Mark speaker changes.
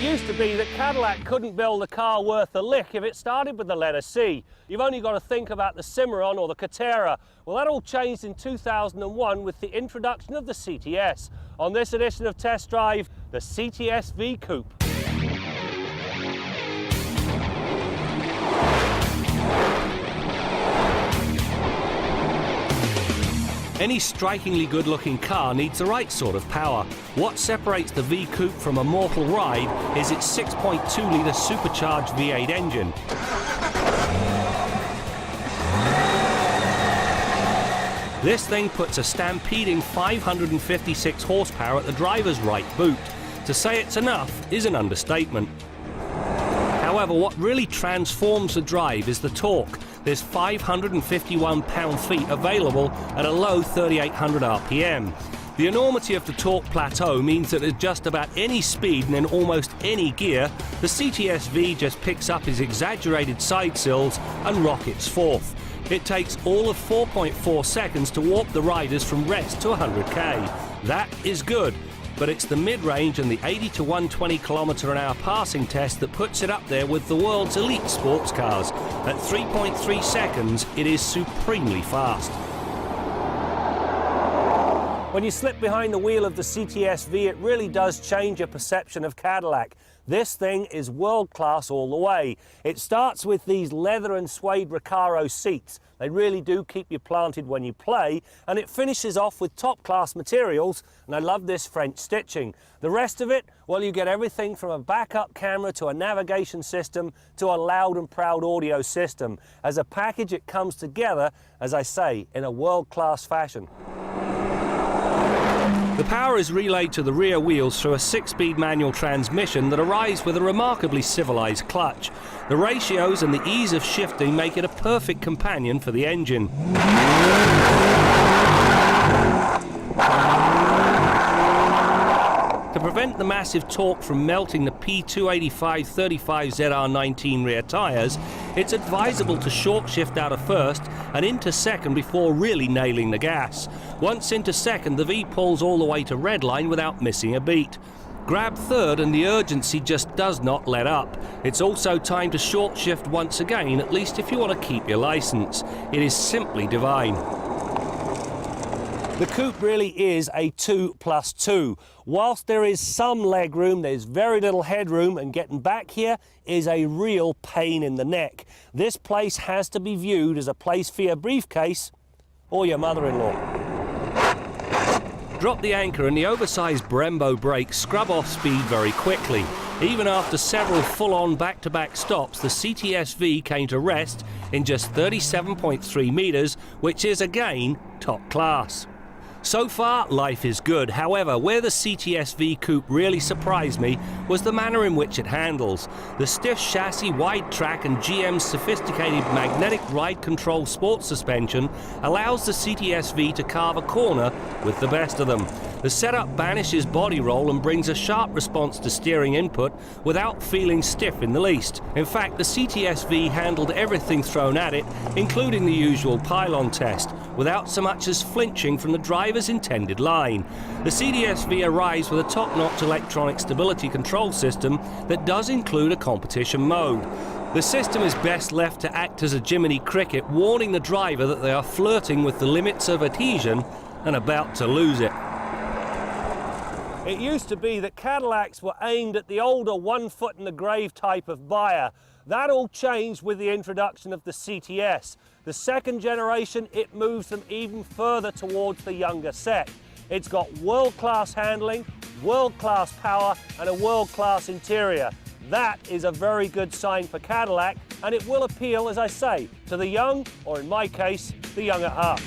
Speaker 1: used to be that Cadillac couldn't build a car worth a lick if it started with the letter C. You've only got to think about the Cimarron or the Catera. Well, that all changed in 2001 with the introduction of the CTS. On this edition of Test Drive, the CTS V Coupe. Any strikingly good-looking car needs the right sort of power. What separates the V Coupe from a mortal ride is its 6.2-litre supercharged V8 engine. This thing puts a stampeding 556 horsepower at the driver's right boot. To say it's enough is an understatement. However, what really transforms the drive is the torque. There's 551 pound-feet available at a low 3,800 RPM. The enormity of the torque plateau means that at just about any speed and in almost any gear, the CTS V just picks up his exaggerated side sills and rockets forth. It takes all of 4.4 seconds to warp the riders from rest to 100k. That is good. But it's the mid-range and the 80 to 120 km/h passing test that puts it up there with the world's elite sports cars. At 3.3 seconds, it is supremely fast. When you slip behind the wheel of the CTS V, it really does change your perception of Cadillac. This thing is world-class all the way. It starts with these leather and suede Recaro seats. They really do keep you planted when you play, and it finishes off with top-class materials, and I love this French stitching. The rest of it, well, you get everything from a backup camera to a navigation system to a loud and proud audio system. As a package, it comes together, as I say, in a world-class fashion. The power is relayed to the rear wheels through a 6-speed manual transmission that arrives with a remarkably civilized clutch. The ratios and the ease of shifting make it a perfect companion for the engine. To prevent the massive torque from melting the P285/35ZR19 rear tyres, it's advisable to short shift out of first and into second before really nailing the gas. Once into second, the V pulls all the way to redline without missing a beat. Grab third and the urgency just does not let up. It's also time to short shift once again, at least if you want to keep your licence. It is simply divine. The Coupe really is a 2+2. Whilst there is some leg room, there's very little headroom, and getting back here is a real pain in the neck. This place has to be viewed as a place for your briefcase or your mother-in-law. Drop the anchor and the oversized Brembo brakes scrub off speed very quickly. Even after several full-on back-to-back stops, the CTS V came to rest in just 37.3 metres, which is, again, top class. So far, life is good. However, where the CTS V Coupe really surprised me was the manner in which it handles. The stiff chassis, wide track and GM's sophisticated magnetic ride control sports suspension allows the CTS V to carve a corner with the best of them. The setup banishes body roll and brings a sharp response to steering input without feeling stiff in the least. In fact, the CTS V handled everything thrown at it, including the usual pylon test, without so much as flinching from the driver's intended line. The CTS V arrives with a top-notch electronic stability control system that does include a competition mode. The system is best left to act as a Jiminy Cricket, warning the driver that they are flirting with the limits of adhesion and about to lose it. It used to be that Cadillacs were aimed at the older one-foot-in-the-grave type of buyer. That all changed with the introduction of the CTS. The second generation, it moves them even further towards the younger set. It's got world-class handling, world-class power, and a world-class interior. That is a very good sign for Cadillac, and it will appeal, as I say, to the young, or in my case, the young at heart.